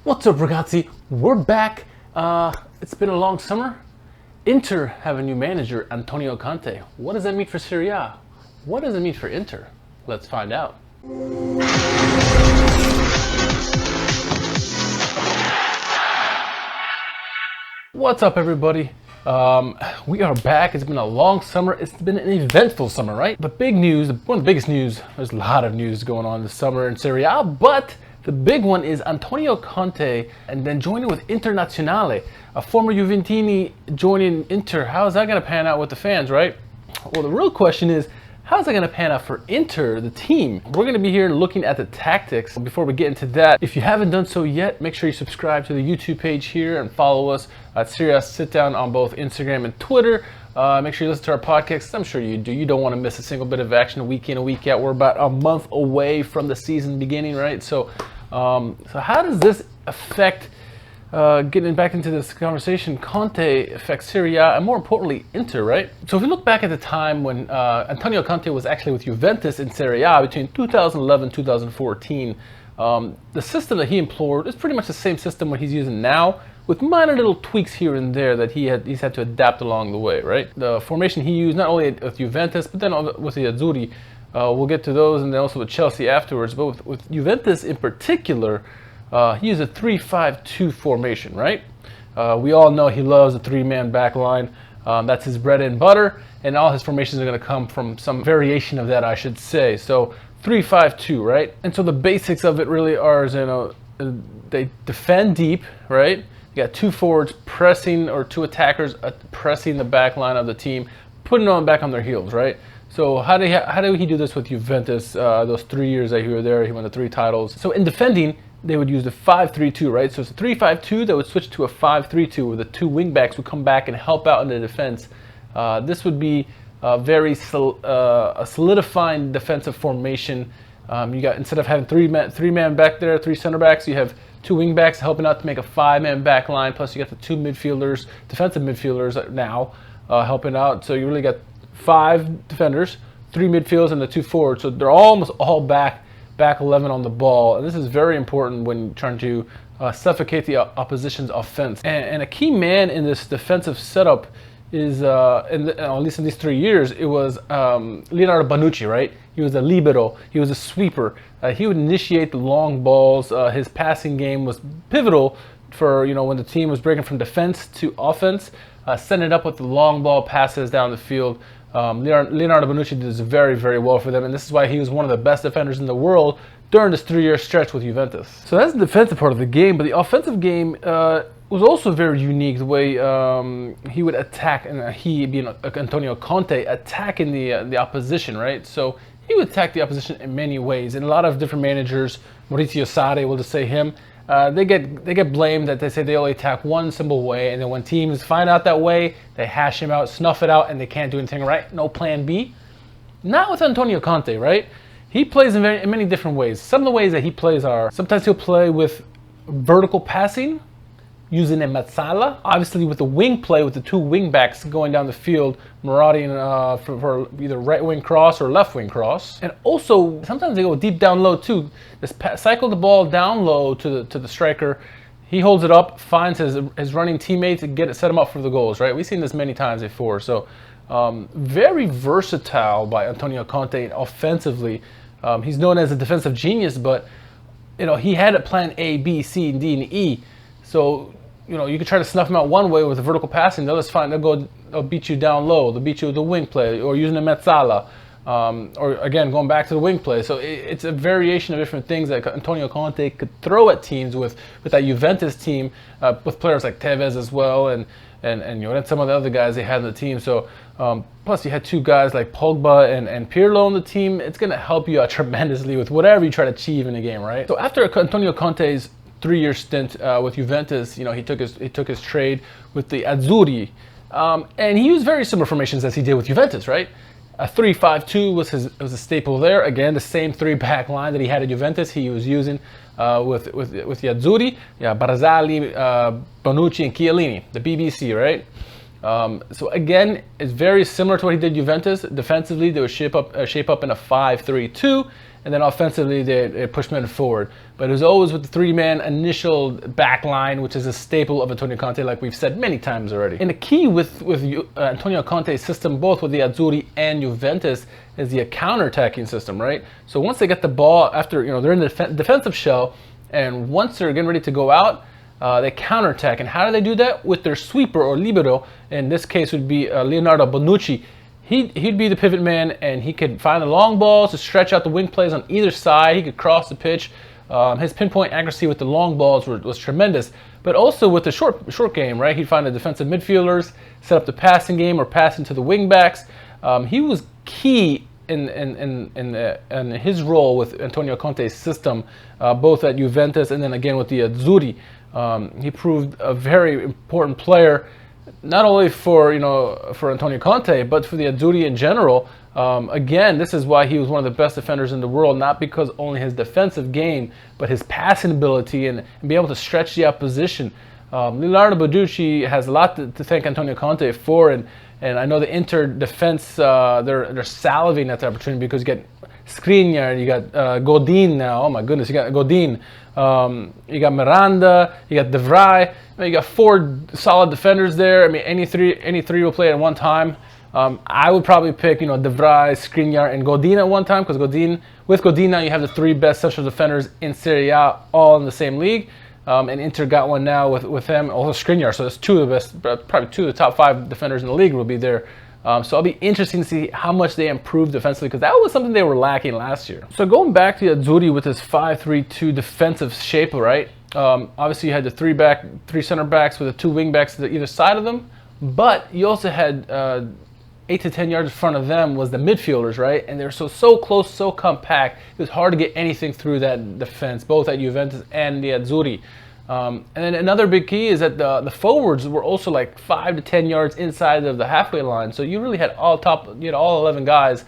What's up, ragazzi? We're back. It's been a long summer. Inter have a new manager, Antonio Conte. What does that mean for Serie A? What does it mean for Inter? Let's find out. What's up, everybody? We are back. It's been a long summer. It's been an eventful summer, right? The big news, one of the biggest news, there's a lot of news going on this summer in Serie A, but the big one is Antonio Conte and then joining with Internazionale, a former Juventini joining Inter. How is that going to pan out with the fans, right? Well, the real question is, how's that going to pan out for Inter, the team? We're going to be here looking at the tactics. Before we get into that, if you haven't done so yet, make sure you subscribe to the YouTube page here and follow us at Serie A Sit Down on both Instagram and Twitter. Make sure you listen to our podcast. I'm sure you do. You don't want to miss a single bit of action week in and week out. We're about a month away from the season beginning, right? So how does this affect, getting back into this conversation, Conte affects Serie A and more importantly, Inter, right? So if you look back at the time when Antonio Conte was actually with Juventus in Serie A between 2011 and 2014, the system that he employed is pretty much the same system what he's using now, with minor little tweaks here and there that he's had to adapt along the way, right? The formation he used not only with Juventus, but then with the Azzurri, we'll get to those, and then also with Chelsea afterwards. But with Juventus in particular, he used a 3-5-2 formation, right? We all know he loves a three-man back line. That's his bread and butter, and all his formations are going to come from some variation of that, I should say. So 3-5-2, right? And so the basics of it really are, they defend deep, right? You got two forwards pressing, or two attackers pressing the back line of the team, putting them back on their heels, right? So how did he do this with Juventus? Those 3 years that he was there, he won the 3 titles. So in defending, they would use the 5-3-2, right? So it's a 3-5-2 that would switch to a 5-3-2, where the two wingbacks would come back and help out in the defense. This would be a solidifying defensive formation. You got, instead of having three man back there, 3 center backs, you have 2 wingbacks helping out to make a 5-man back line. Plus you got the 2 midfielders, defensive midfielders now helping out. So you really got 5 defenders, 3 midfielders, and the 2 forwards. So they're almost all back 11 on the ball. And this is very important when trying to suffocate the opposition's offense. And a key man in this defensive setup is, at least in these 3 years, it was Leonardo Bonucci, right? He was a libero. He was a sweeper. He would initiate the long balls. His passing game was pivotal for, when the team was breaking from defense to offense, setting it up with the long ball passes down the field. Leonardo Bonucci did this very, very well for them, and this is why he was one of the best defenders in the world during this 3-year stretch with Juventus. So that's the defensive part of the game, but the offensive game was also very unique, the way he would attack, and he being Antonio Conte, attacking the opposition, right? So he would attack the opposition in many ways, and a lot of different managers, Maurizio Sarri, we'll just say him, they get blamed that they say they only attack one simple way, and then when teams find out that way, they hash him out, snuff it out, and they can't do anything right. No plan B. Not with Antonio Conte, right? He plays in many different ways. Some of the ways that he plays are, sometimes he'll play with vertical passing, using a mezzala, obviously with the wing play with the 2 wing backs going down the field, marauding for either right wing cross or left wing cross. And also sometimes they go deep down low too. Just cycle the ball down low to the striker. He holds it up, finds his running teammates and set him up for the goals, right? We've seen this many times before. So very versatile by Antonio Conte offensively. He's known as a defensive genius, but he had a plan A, B, C, D, and E. So, you could try to snuff them out one way with a vertical passing. The other's fine. They'll beat you down low. They'll beat you with the wing play or using a mezzala. Or again, going back to the wing play. So it's a variation of different things that Antonio Conte could throw at teams with that Juventus team, with players like Tevez as well, and some of the other guys they had in the team. So plus you had 2 guys like Pogba and Pirlo on the team. It's going to help you out tremendously with whatever you try to achieve in a game, right? So after Antonio Conte's 3-year stint with Juventus, he took his trade with the Azzurri, and he used very similar formations as he did with Juventus, right? A 3-5-2 was a staple there. Again, the same 3-back line that he had at Juventus, he was using with the Azzurri. Yeah, Barzagli, Bonucci, and Chiellini, the BBC, right? So again, it's very similar to what he did Juventus. Defensively, they would shape up in a 5-3-2, and then offensively they push men forward. But it was always with the three-man initial back line, which is a staple of Antonio Conte, like we've said many times already. And the key with Antonio Conte's system, both with the Azzurri and Juventus, is the counter-attacking system, right? So once they get the ball, after they're in the defensive shell, and once they're getting ready to go out, they counterattack. And how do they do that? With their sweeper or libero. In this case would be Leonardo Bonucci. He'd be the pivot man, and he could find the long balls to stretch out the wing plays on either side. He could cross the pitch. His pinpoint accuracy with the long balls was tremendous. But also with the short game, right? He'd find the defensive midfielders, set up the passing game or pass into the wing backs. He was key in his role with Antonio Conte's system, both at Juventus and then again with the Azzurri. He proved a very important player, not only for Antonio Conte, but for the Azzurri in general. Again, this is why he was one of the best defenders in the world, not because only his defensive game, but his passing ability and be able to stretch the opposition. Leonardo Bonucci has a lot to thank Antonio Conte for, and I know the Inter defense, they're salivating at the opportunity because you get Skriniar, you got Godin now. Oh my goodness, you got Godin. You got Miranda, you got De Vrij. You got four solid defenders there. I mean, any three will play at one time. I would probably pick, De Vrij, Skriniar, and Godin at one time, because with Godin now you have the three best central defenders in Serie A, all in the same league. And Inter got one now with him, also Skriniar. So it's two of the best, probably two of the top 5 defenders in the league will be there. So it'll be interesting to see how much they improve defensively, because that was something they were lacking last year. So going back to Azzurri with this 5-3-2 defensive shape, right? Obviously you had the three center backs with the 2 wing backs to either side of them, but you also had 8 to 10 yards in front of them was the midfielders, right? And they're so close, so compact. It was hard to get anything through that defense, both at Juventus and the Azzurri. And then another big key is that the forwards were also like 5 to 10 yards inside of the halfway line. So you really had all 11 guys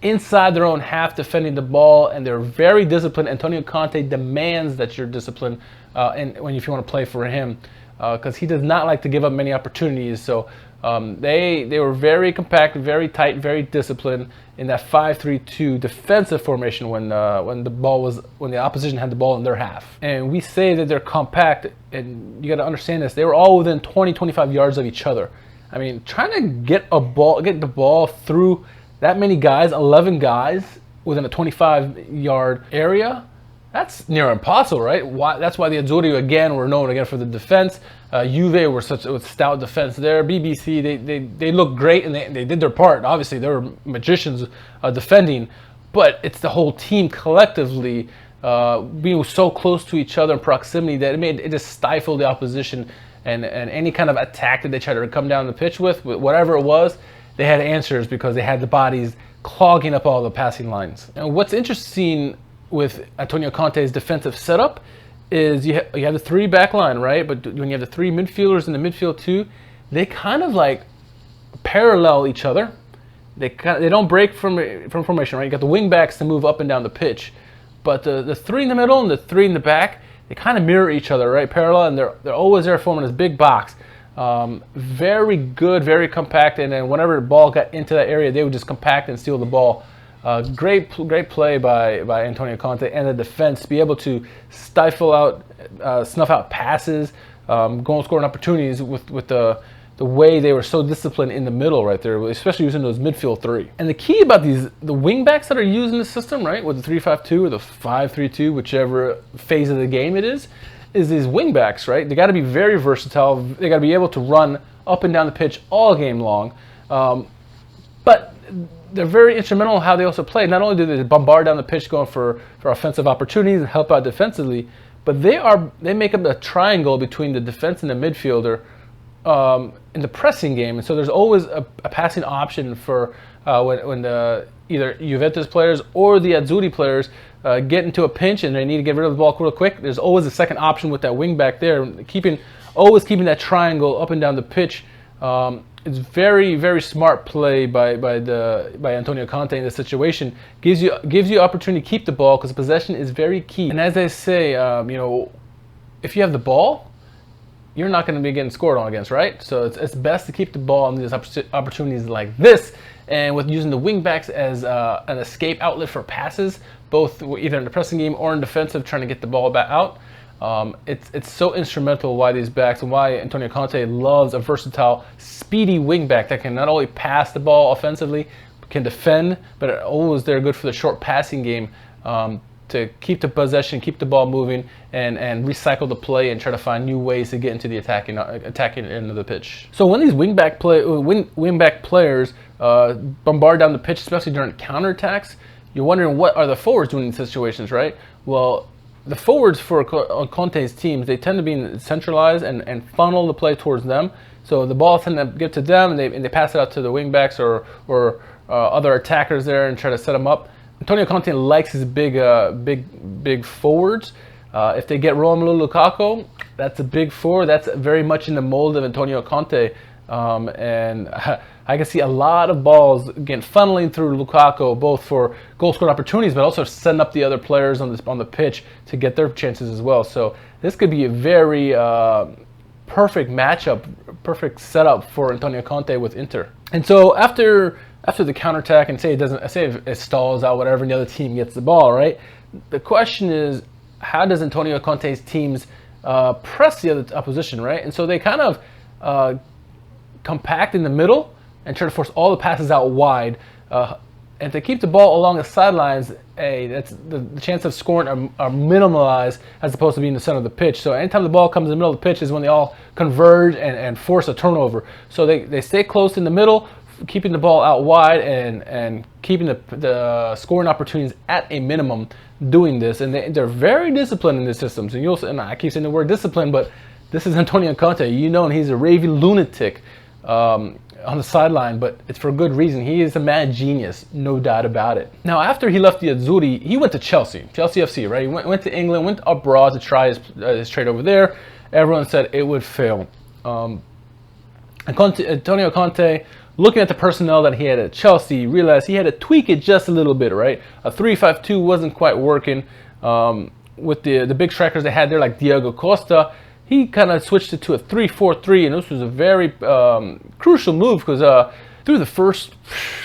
inside their own half defending the ball, and they're very disciplined. Antonio Conte demands that you're disciplined if you want to play for him, because he does not like to give up many opportunities. So they were very compact, very tight, very disciplined in that 5-3-2 defensive formation when the opposition had the ball in their half. And we say that they're compact, and you got to understand this. They were all within 20-25 yards of each other. I mean, trying to get the ball through that many guys, 11 guys within a 25-yard area, that's near impossible, right? That's why the Azzurri, again, were known again for the defense. Juve were such a stout defense there. BBC, they looked great, and they did their part. Obviously, they were magicians defending, but it's the whole team collectively being so close to each other in proximity that it just stifled the opposition, and any kind of attack that they tried to come down the pitch with whatever it was, they had answers because they had the bodies clogging up all the passing lines. And what's interesting with Antonio Conte's defensive setup is you have the 3 back line, right? But when you have the 3 midfielders in the midfield too, they kind of like parallel each other. They don't break from formation, right? You got the wing backs to move up and down the pitch, but the 3 in the middle and the 3 in the back, they kind of mirror each other, right? Parallel, and they're always there forming this big box. Very good, very compact, and then whenever the ball got into that area, they would just compact and steal the ball. Great play by Antonio Conte and the defense to be able to stifle out, snuff out passes, goal scoring opportunities with the way they were so disciplined in the middle right there, especially using those midfield 3. And the key about the wing backs that are used in the system, right, with the 3-5-2 or the 5-3-2, whichever phase of the game it is these wing backs, right? They got to be very versatile. They got to be able to run up and down the pitch all game long. But they're very instrumental in how they also play. Not only do they bombard down the pitch going for offensive opportunities and help out defensively, but they make up a triangle between the defense and the midfielder in the pressing game. And so there's always a passing option for when either Juventus players or the Azzurri players get into a pinch and they need to get rid of the ball real quick. There's always a second option with that wing back there, always keeping that triangle up and down the pitch. It's very, very smart play by Antonio Conte in this situation. Gives you opportunity to keep the ball because possession is very key. And as I say, if you have the ball, you're not going to be getting scored on against, right? So it's best to keep the ball in these opportunities like this, and with using the wing backs as an escape outlet for passes, both either in the pressing game or in defensive, trying to get the ball back out. It's so instrumental why these backs, and why Antonio Conte loves a versatile, speedy wing back that can not only pass the ball offensively, can defend, but always they're good for the short passing game, to keep the possession, keep the ball moving, and recycle the play and try to find new ways to get into the attacking end of the pitch. So when these wingback players bombard down the pitch, especially during counterattacks, you're wondering what are the forwards doing in these situations, right? Well, the forwards for Conte's teams, they tend to be centralized and funnel the play towards them. So the ball tend to get to them, and they pass it out to the wingbacks or other attackers there and try to set them up. Antonio Conte likes his big forwards. If they get Romelu Lukaku, that's a big forward. That's very much in the mold of Antonio Conte. And I can see a lot of balls again funneling through Lukaku, both for goal scoring opportunities, but also setting up the other players on the pitch to get their chances as well. So this could be a very perfect matchup, perfect setup for Antonio Conte with Inter. And so after the counterattack, and say it stalls out, whatever, and the other team gets the ball, right? The question is, how does Antonio Conte's teams press the other opposition, right? And so they kind of compact in the middle and try to force all the passes out wide. And to keep the ball along the sidelines, that's the chance of scoring are minimalized as opposed to being the center of the pitch. So anytime the ball comes in the middle of the pitch is when they all converge and force a turnover. So they stay close in the middle, keeping the ball out wide and keeping the scoring opportunities at a minimum doing this. And they're very disciplined in this system. So and I keep saying the word discipline, but this is Antonio Conte. You know, and he's a raving lunatic on the sideline, but it's for a good reason. He is a mad genius, no doubt about it. Now, after he left the Azzurri, he went to Chelsea FC, right? He went to England, went abroad to try his trade over there. Everyone said it would fail. Antonio Conte, looking at the personnel that he had at Chelsea, realized he had to tweak it just a little bit, right? A 3-5-2 wasn't quite working. With the big strikers they had there, like Diego Costa, he kind of switched it to a 3-4-3, and this was a very crucial move because through the first,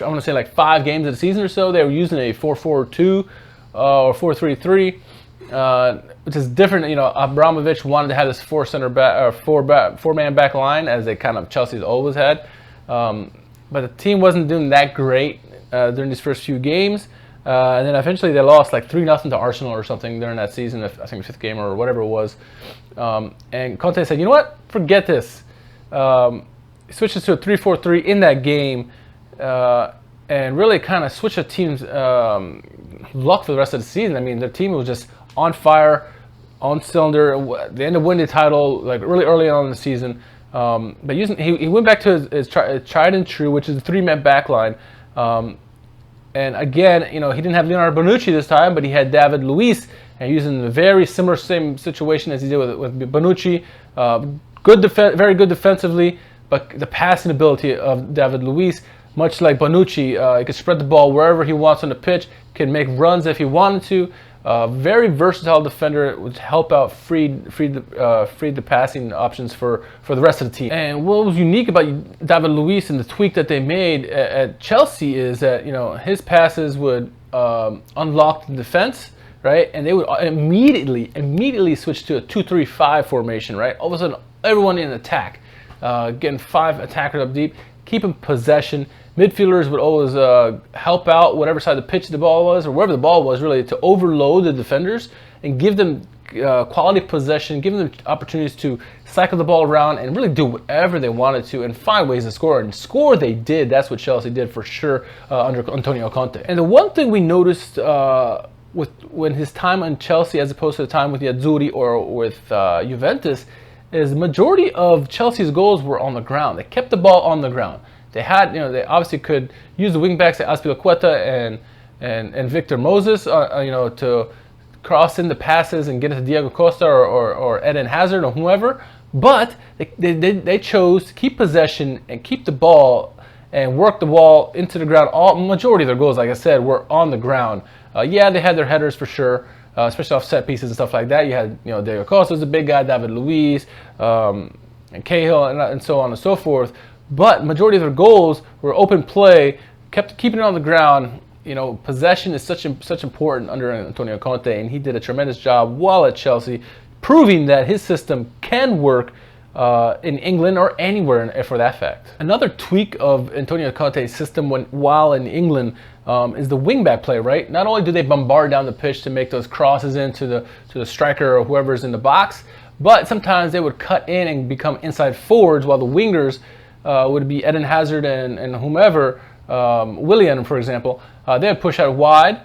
I want to say like 5 games of the season or so, they were using a 4-4-2 or 4-3-3, which is different. You know, Abramovich wanted to have this four-man back line, as they kind of Chelsea's always had. But the team wasn't doing that great during these first few games. And then eventually they lost like 3-0 to Arsenal or something during that season, I think the 5th game or whatever it was. And Conte said, you know what, forget this. He switches to a 3-4-3 in that game and really kind of switched the team's luck for the rest of the season. I mean, their team was just on fire, on cylinder. They ended up winning the title like really early on in the season. But he went back to his tried and true, which is the 3-man back line. And again, you know, he didn't have Leonardo Bonucci this time, but he had David Luiz, and using the very same situation as he did with Bonucci. Very good defensively, but the passing ability of David Luiz, much like Bonucci, he could spread the ball wherever he wants on the pitch, can make runs if he wanted to. Very versatile defender, would help out freed the passing options for the rest of the team. And what was unique about David Luiz and the tweak that they made at Chelsea is that, you know, his passes would unlock the defense, right? And they would immediately switch to a 2-3-5 formation, right? All of a sudden, everyone in attack, getting 5 attackers up deep, keeping possession. Midfielders would always help out whatever side of the pitch the ball was, or wherever the ball was, really, to overload the defenders and give them quality possession, give them opportunities to cycle the ball around and really do whatever they wanted to and find ways to score. And score they did. That's what Chelsea did for sure under Antonio Conte. And the one thing we noticed when his time on Chelsea as opposed to the time with the Azzurri or with Juventus is the majority of Chelsea's goals were on the ground. They kept the ball on the ground. They had, you know, they obviously could use the wing backs like Azpilicueta and Victor Moses, you know, to cross in the passes and get it to Diego Costa or Eden Hazard or whoever. But they chose to keep possession and keep the ball and work the ball into the ground. Majority of their goals, like I said, were on the ground. Yeah, they had their headers for sure, especially off set pieces and stuff like that. You had, Diego Costa was a big guy, David Luiz, and Cahill, and so on and so forth. But majority of their goals were open play, keeping it on the ground. Possession is such important under Antonio Conte, and he did a tremendous job while at Chelsea, proving that his system can work in England or anywhere for that fact. Another tweak of Antonio Conte's system while in England is the wingback play, right? Not only do they bombard down the pitch to make those crosses into the striker or whoever's in the box, but sometimes they would cut in and become inside forwards, while the wingers would be Eden Hazard and whomever, Willian, for example. They would push out wide,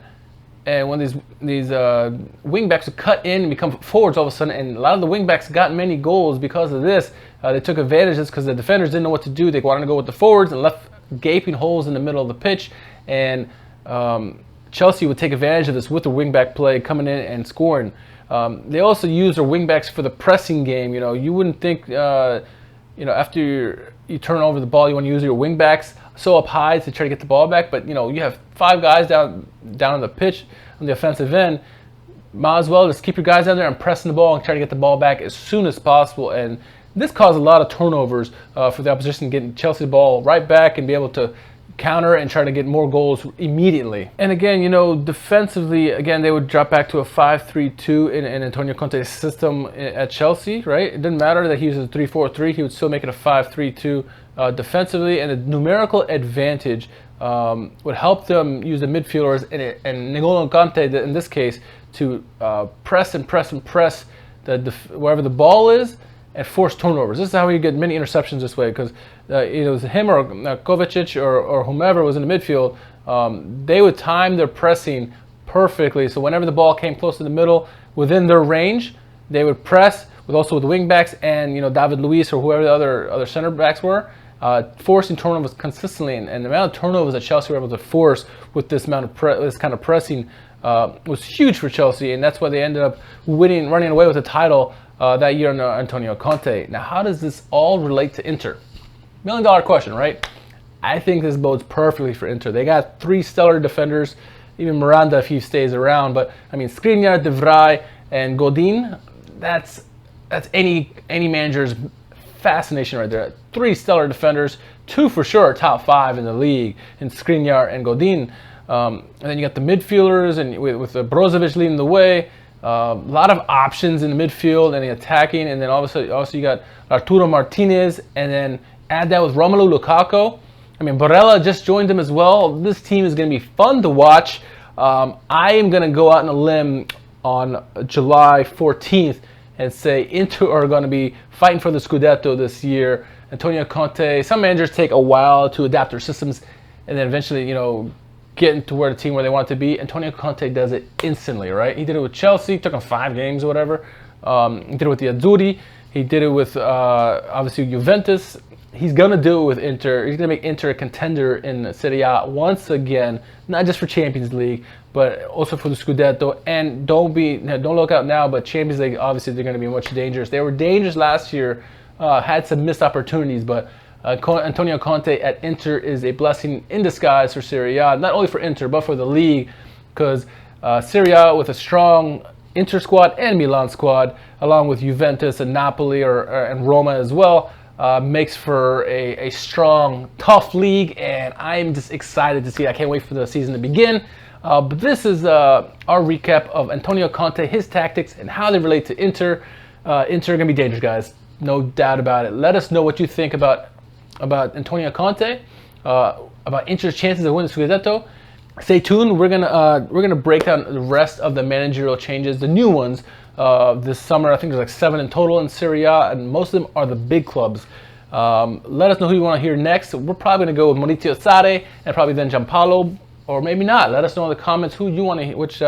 and when these wingbacks would cut in and become forwards all of a sudden, and a lot of the wingbacks got many goals because of this. They took advantage of this because the defenders didn't know what to do. They wanted to go with the forwards and left gaping holes in the middle of the pitch, and Chelsea would take advantage of this with the wingback play, coming in and scoring. They also use their wingbacks for the pressing game. You wouldn't think, after you turn over the ball, you want to use your wingbacks so up high to try to get the ball back, but you have 5 guys down on the pitch on the offensive end. Might as well just keep your guys down there and pressing the ball and try to get the ball back as soon as possible. And this caused a lot of turnovers for the opposition, getting Chelsea's ball right back and be able to counter and try to get more goals immediately. And again, defensively, again, they would drop back to a 5-3-2 in Antonio Conte's system at Chelsea, right? It didn't matter that he was a 3-4-3, he would still make it a 5-3-2 defensively, and the numerical advantage would help them use the midfielders and N'Golo Kante, in this case, to press wherever the ball is, and force turnovers. This is how you get many interceptions this way, because it was him or Kovacic or whomever was in the midfield. They would time their pressing perfectly, so whenever the ball came close to the middle, within their range, they would press with the wing backs and David Luiz or whoever the other center backs were, forcing turnovers consistently. And the amount of turnovers that Chelsea were able to force with this amount of this kind of pressing was huge for Chelsea, and that's why they ended up running away with the title that year under Antonio Conte. Now, how does this all relate to Inter? $1 million question, right? I think this bodes perfectly for Inter. They got 3 stellar defenders, even Miranda if he stays around. But I mean, Skriniar, De Vrij, and Godin. That's any manager's fascination right there. 3 stellar defenders, 2 for sure top 5 in the league, in Skriniar and Godin. And then you got the midfielders, and with Brozovic leading the way. A lot of options in the midfield and the attacking, and then also you got Arturo Martinez, and then add that with Romelu Lukaku. I mean, Barella just joined them as well. This team is going to be fun to watch. I am going to go out on a limb on July 14th and say Inter are going to be fighting for the Scudetto this year. Antonio Conte, some managers take a while to adapt their systems and then eventually, get into where the team where they want to be. Antonio Conte does it instantly, right? He did it with Chelsea, took him 5 games or whatever. He did it with the Azzurri. He did it with, obviously, Juventus. He's going to do it with Inter. He's going to make Inter a contender in Serie A once again, not just for Champions League, but also for the Scudetto. And don't look out now, but Champions League, obviously, they're going to be much dangerous. They were dangerous last year, had some missed opportunities, but Antonio Conte at Inter is a blessing in disguise for Serie A, not only for Inter, but for the league, because Serie A with a strong Inter squad and Milan squad, along with Juventus and Napoli and Roma as well, makes for a strong, tough league, and I'm just excited to see it. I can't wait for the season to begin. But this is our recap of Antonio Conte, his tactics, and how they relate to Inter. Inter are going to be dangerous, guys. No doubt about it. Let us know what you think about Antonio Conte, about Inter's chances of winning the Scudetto. Stay tuned. We're gonna break down the rest of the managerial changes, the new ones this summer. I think there's like 7 in total in Serie A, and most of them are the big clubs. Let us know who you want to hear next. We're probably gonna go with Maurizio Sarri and probably then Giampaolo, or maybe not. Let us know in the comments who you want to hear, which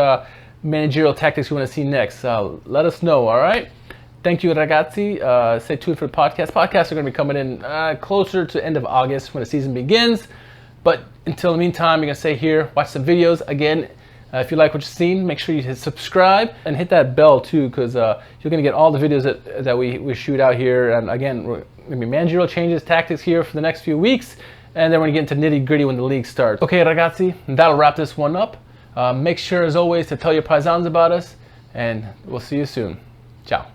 managerial tactics you want to see next. Let us know. All right. Thank you, ragazzi. Stay tuned for the podcast. Podcasts are going to be coming in closer to the end of August when the season begins. But until the meantime, you're going to stay here, watch some videos. Again, if you like what you've seen, make sure you hit subscribe and hit that bell too, because you're going to get all the videos that we shoot out here. And again, we're going to be managerial changes, tactics here for the next few weeks. And then we're going to get into nitty gritty when the league starts. Okay, ragazzi, that'll wrap this one up. Make sure, as always, to tell your paisans about us. and we'll see you soon. Ciao.